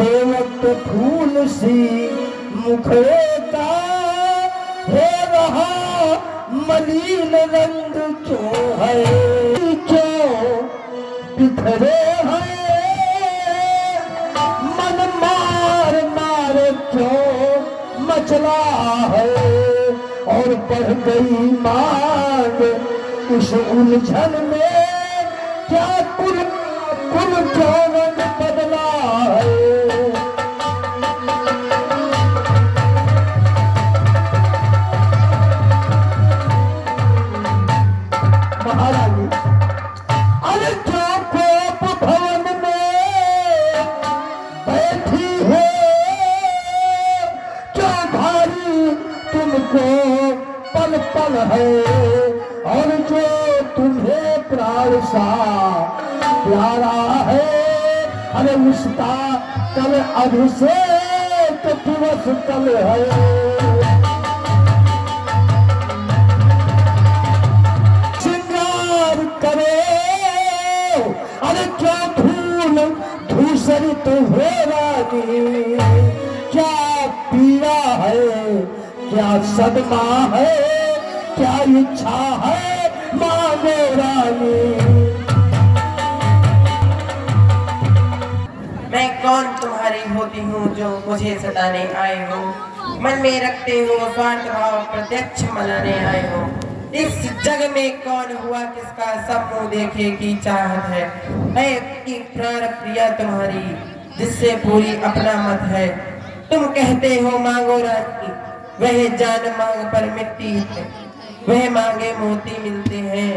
बेवक्त फूल सी मुखड़ेता हो रहा मलिन रंग क्यों है, क्यों बिखरे हैं मन मार मार क्यों मचला है, और बढ़ गई मांग उस उलझन में क्या कुल कुल क्यों रंग बदला है। महारानी अरे क्यों कोप भवन में बैठी हो, क्यों भारी तुमको पल पल है, और जो तुम्हें प्राण सा प्यारा है, अरे उसका कल अभिषेक दिवस कल है। श्रृंगार करो अरे क्या फूल धूसरित हो रानी, क्या पीड़ा है, क्या सदमा है, क्या इच्छा है मांगो रानी। मैं कौन तुम्हारी होती हूँ जो मुझे सताने आए हो, मन में रखते हो स्वार्थ भाव प्रत्यक्ष मनाने आए हो। इस जग में कौन हुआ किसका सब मुँह देखे की चाहत है, की प्राण प्रिया तुम्हारी जिससे पूरी अपना मत है। तुम कहते हो मांगो रानी, वह जान मांग पर मिट्टी है, वह मांगे मोती मिलते हैं,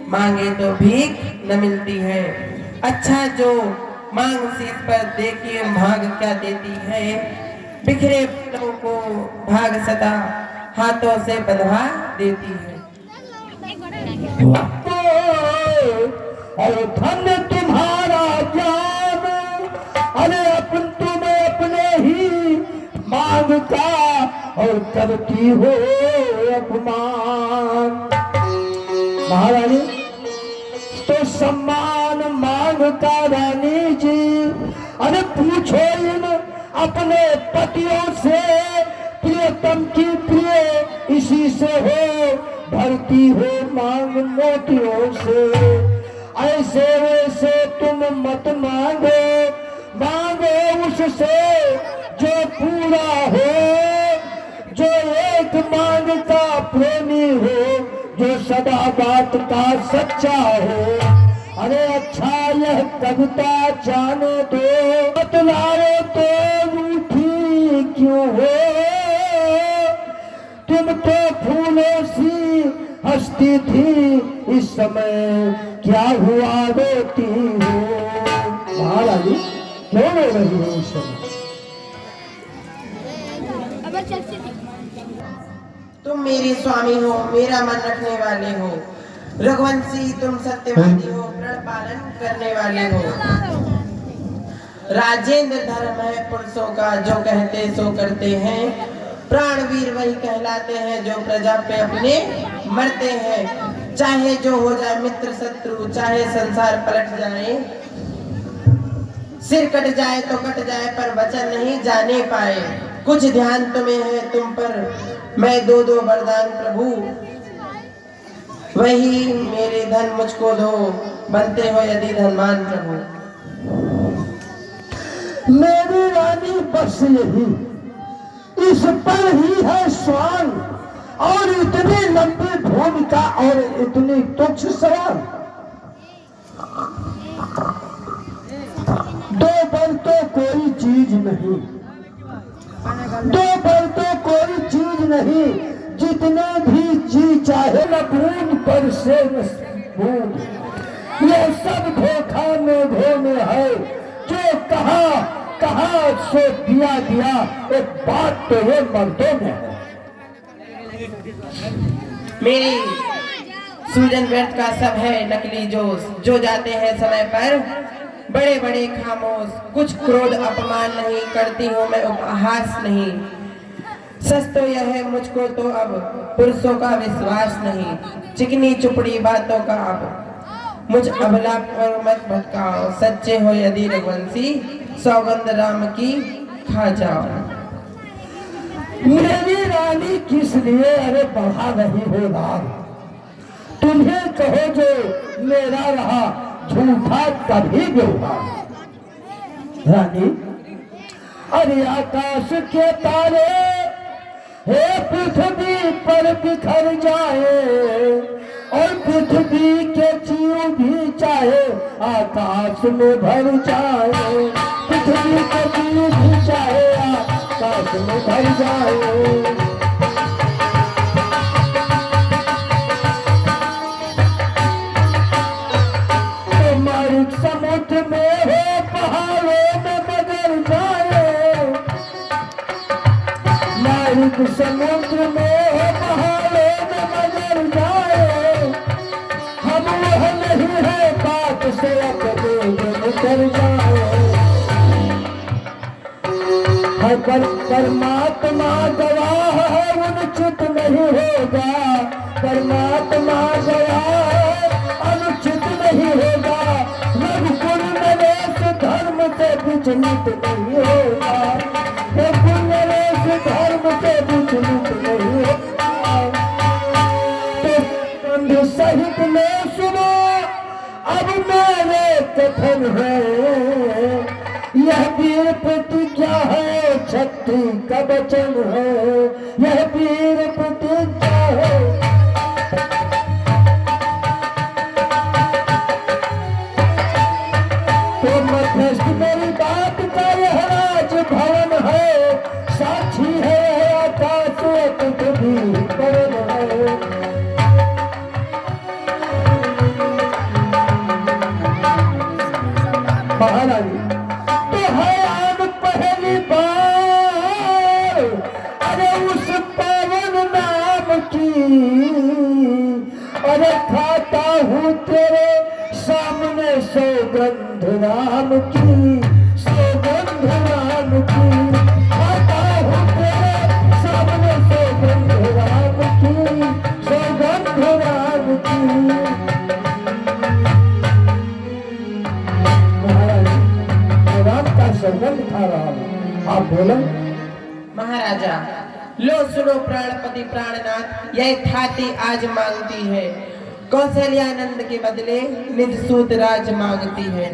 मांगे तो भीख न मिलती है। अच्छा जो मांग शीश पर देखिए भाग क्या देती है, बिखरे फूलों को भाग सदा हाथों से बंधवा देती है। अरे धन तुम्हारा ज्ञान, अरे तुम्हें अपने ही मांग का और करती हो अपमान। महारानी तो सम्मान मांगता रानी जी, अरे पूछो इन अपने पतियों से, प्रियतम की प्रिय इसी से हो, भरती हो मांग मोतियों से। ऐसे वैसे तुम मत मांगो, मांगो उससे जो पूरा हो, जो एक मांग का प्रेमी हो, जो सदा बात का सच्चा हो। अरे अच्छा यह कविता जाने दो, बतलाओ तो रूठी क्यों हो, तुम तो फूलों सी हंसती थी, इस समय क्या हुआ रोती हो। महारानी क्यों रो रही हो इस समय? तुम मेरे स्वामी हो, मेरा मन रखने वाले हो, रघुवंशी तुम सत्यवादी हो, प्रण पालन करने वाले हो। राजेंद्र धर्म है पुरुषों का, जो कहते सो करते हैं, प्राणवीर वही कहलाते हैं जो प्रजा पे अपने मरते हैं। चाहे जो हो जाए मित्र शत्रु, चाहे संसार पलट जाए, सिर कट जाए तो कट जाए पर वचन नहीं जाने पाए। कुछ ध्यान तुम्हें है तुम पर, मैं दो दो वरदान प्रभु, वही मेरे धन मुझको दो, बनते हो यदि धनवान प्रभु। मेरी रानी बस यही, इस पर ही है स्वान, और इतनी लंबी भूमिका और इतनी तुच्छ सवाल। दो बल तो कोई चीज नहीं, दो बल तो कोई चीज नहीं, जितने भी जी चाहे न बूंद पर से न बूंद, ये सब धोखा मेघों में है, जो कहा कहा सो दिया दिया, एक बात तो ये मर्दों में है। मेरी सूजन व्यर्थ का सब है नकली जोश, जो जाते हैं समय पर बड़े बड़े खामोश। कुछ क्रोध अपमान नहीं करती हूँ मैं, उपहास नहीं। सच तो यह है मुझको तो अब पुरुषों का विश्वास नहीं, चिकनी चुपड़ी बातों का अब मुझ अबला पर मत भटकाओ, सच्चे हो यदि रघुवंशी, सौगंध राम की खा जाओ। मेरी रानी किस लिए अरे बढ़ा रही हो राग? तुम्हें कहो जो मेरा रहा झूठा कभी व्यवहार। रानी अरे आकाश के तारे हे पृथ्वी पर बिखर जाए, और पृथ्वी के जीव भी चाहे आकाश में भर जाए, पृथ्वी के जीव भी चाहे आकाश में भर जाए। समुद्र में हो पहाड़ों में बदल जाए, मालिक समुद्र में हो पहाड़ों में बदल जाए, हम वह नहीं है बात से अपने निकल जाए। परमात्मा गवाह है अनुचित नहीं होगा, परमात्मा गवाह है अनुचित नहीं होगा, रघुकुल नरेश धर्म से विचलित नहीं होगा, रघुकुल नरेश धर्म से विचलित नहीं होगा। तो बंधु सहित में सुनो अब मेरे कथन है, यह वीर प्रतिज्ञा है छत्री का वचन है, यह वीर प्रतिज्ञा है। मेरी बात का यह राज भवन है, साक्षी है आकाश पृथ्वी पवन है। महारानी तो है आन पहली बार अरे उस पावन नाम की, अरे खाता हूँ तेरे सामने सौगंध राम की, सौगंध राम की, खाता हूँ तेरे सामने सौगंध राम की, सौगंध राम की। महाराज राम का सौगंध खा रहा हूँ, आप बोलो। महाराजा लो सुनो प्राणपति प्राणनाथ, यह थाती आज मांगती है, कौशल्यानंद के बदले निज सूत राज मांगती है।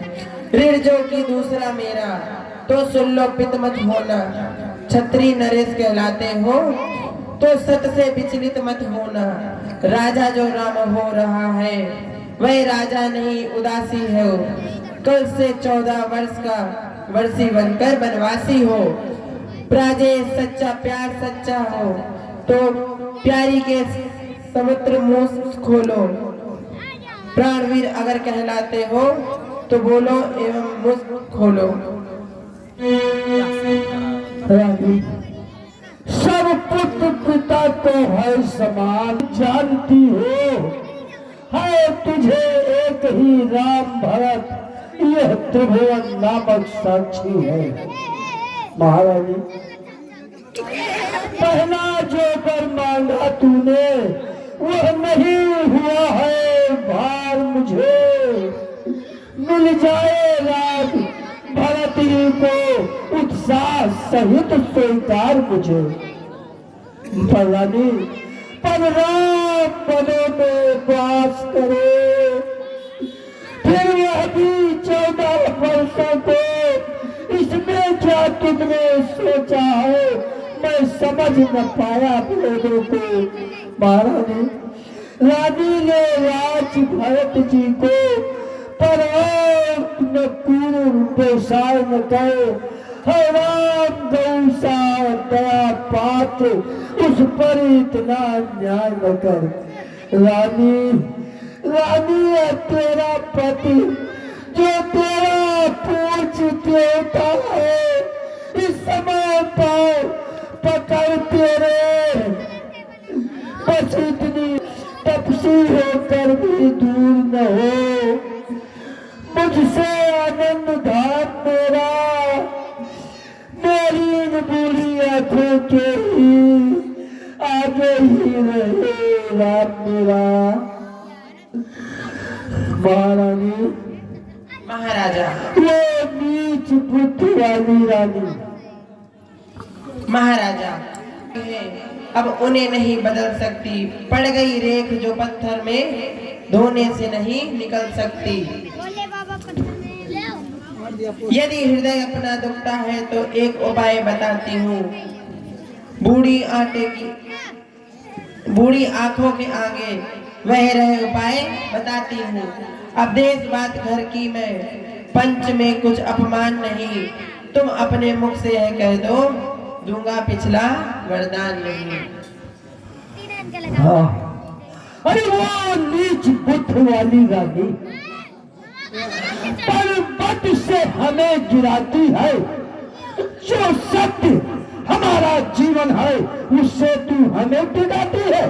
ऋण जो की दूसरा मेरा तो सुन लो पित मत होना, छत्री नरेश कहलाते हो तो सत से विचलित मत होना। राजा जो राम हो रहा है वह राजा नहीं उदासी है, कल से 14 वर्ष का वर्षी बनकर बनवासी हो। प्राजेश सच्चा प्यार सच्चा हो तो प्यारी के समुद्र मुंह खोलो, प्राणवीर अगर कहलाते हो तो बोलो एवं मुंह खोलो। सब पुत्र पिता को है समान जानती हो, है तुझे एक ही राम भरत यह त्रिभुवन नामक साक्षी है। महारानी पहला जो वर मांगा तूने वह नहीं हुआ है भार, मुझे मिल जाए राज भरत जी को उत्साह सहित स्वीकार मुझे। भवानी पर राम पदों में वास करे, फिर वह भी 14 वर्षों को, इसमें क्या तुमने सोचा है मैं समझ न पाया लोगों को। महारानी रानी ने राज भरत जी को पर न पूर्ण बेसार न कहे, है राम गौसा दया पात उस पर इतना अन्याय न कर। रानी रानी है तेरा पति जो तेरा पूछ देता है, इस समय पर पकड़ तेरे बस इतनी तपसी होकर भी दूर न हो, मुझसे आनंद धाम मेरा मेरी इन बूढ़ी आंखों के ही आगे ही रहे राम मेरा। महारानी, महाराजा, वो नीच बुद्धि वाली रानी। महाराजा, अब उन्हें नहीं बदल सकती, पड़ गई रेख जो पत्थर में धोने से नहीं निकल सकती। यदि हृदय अपना दुखता है तो एक उपाय बताती हूँ। बूढ़ी आंखों के आगे वह रहे उपाय बताती हूँ। अब देश बात घर की मैं, पंच में कुछ अपमान नहीं, तुम अपने मुख से यह कह दो, दूंगा पिछला वरदान नहीं। हाँ, अरे वो नीच बुद्धि वाली रानी पर्वत से हमें गिराती है, जो सत्य हमारा जीवन है उससे तू हमें गिराती है।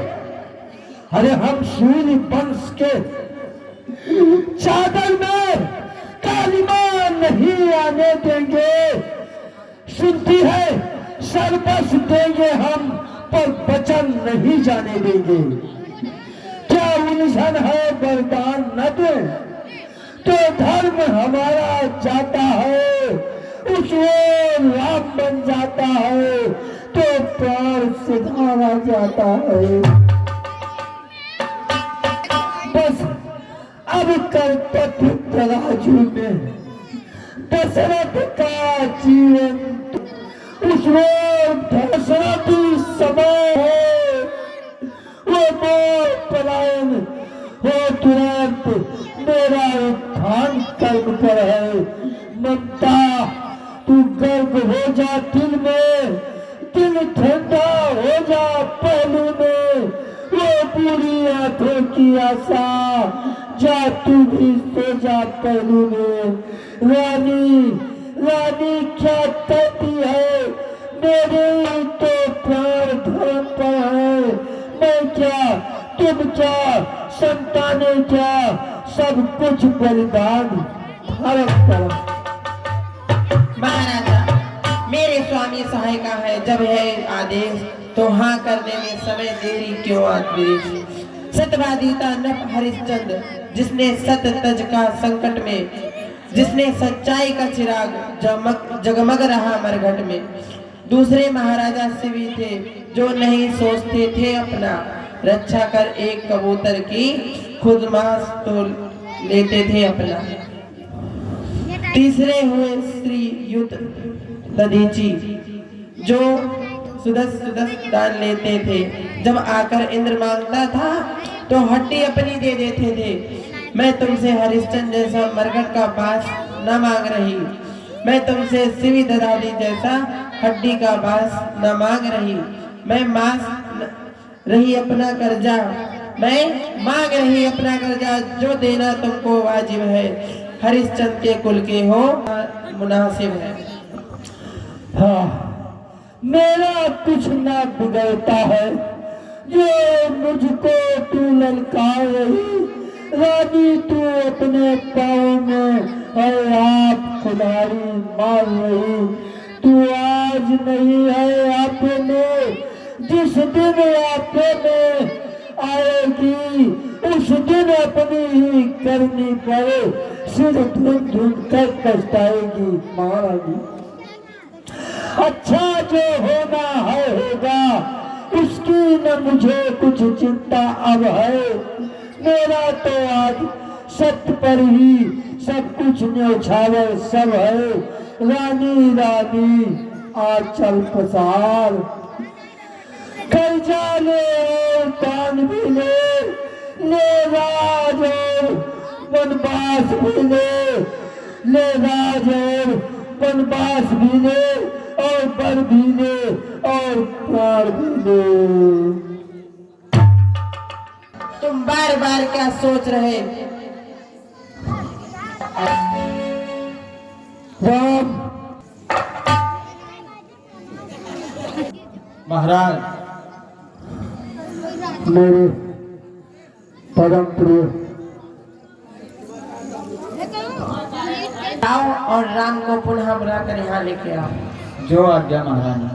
अरे हम सूर्य वंश के चादर में कालिमा नहीं आने देंगे, सुनती है सर्वस देंगे हम पर वचन नहीं जाने देंगे। क्या उलझन है वरदान न दे तो धर्म हमारा जाता है, उस ओर राम बन जाता है तो प्राण सुधारा जाता है। बस अब कर्तव्य तराजू में दशरथ का जीवन उस ओर दशरथी समय है, वो मोर पलायन हो तुरंत मेरा उत्थान कर्म पर है। ममता तू गर्व हो जा दिल में, दिल ठंडा हो जा पहलू में, वो पूरी आंखों की आशा जा तू भी सो जा पहलू में। रानी रानी क्या कहती है, मेरे तो प्राण धर्म पर है, मैं क्या तुम क्या संतानें क्या सब कुछ बलिदान भारत तरफ। महाराजा, मेरे स्वामी सहायका है, जब है आदेश तो हाँ करने में समय देरी क्यों आती। सत्यवादीता नट हरिश्चंद्र, जिसने सत्य तज का संकट में, जिसने सच्चाई का चिराग जगमग रहा मरघट में। दूसरे महाराजा से भी थे जो नहीं सोचते थे अपना, रक्षा कर एक कबूतर की खुद मांस तो लेते थे अपना। तीसरे हुए श्री युत दधीची, जो सुदस दान लेते थे, जब आकर इंद्र मांगता था तो हड्डी अपनी दे देते थे। मैं तुमसे हरिश्चंद्र जैसा मरघट का बांस न मांग रही, मैं तुमसे शिवी ददादी जैसा हड्डी का बांस न मांग रही, मैं रही अपना कर्जा, मैं मांग रही अपना कर्जा, जो देना तुमको वाजिब है, हरिश्चंद्र के कुल के हो मुनासिब है। हाँ, मेरा कुछ ना बिगड़ता है, जो मुझको तू ललकार रही, रानी तू अपने पाँव में और आप खुदारी मार रही। तू आज नहीं है आपे में, जिस दिन आपे में आएगी उस दिन अपनी ही करनी पड़े, सिर ढूंढ ढूंढ कर पछताएगी महारानी। अच्छा जो होना है होगा, उसकी न मुझे कुछ चिंता अब है, मेरा तो आज सत्य पर ही सब कुछ न्यौछावर सब है। रानी रानी आज चल पसार, कर्जा ले और दान भी ले राज और वनवास भी ले राज और वनवास भी ले और बर भी ले और प्राण भी ले। तुम बार बार क्या सोच रहे? राम महाराज, मेरे परम प्रिय आओ और राम को पुनः बुलाकर यहाँ लेके आओ। जो आज्ञा महारानी।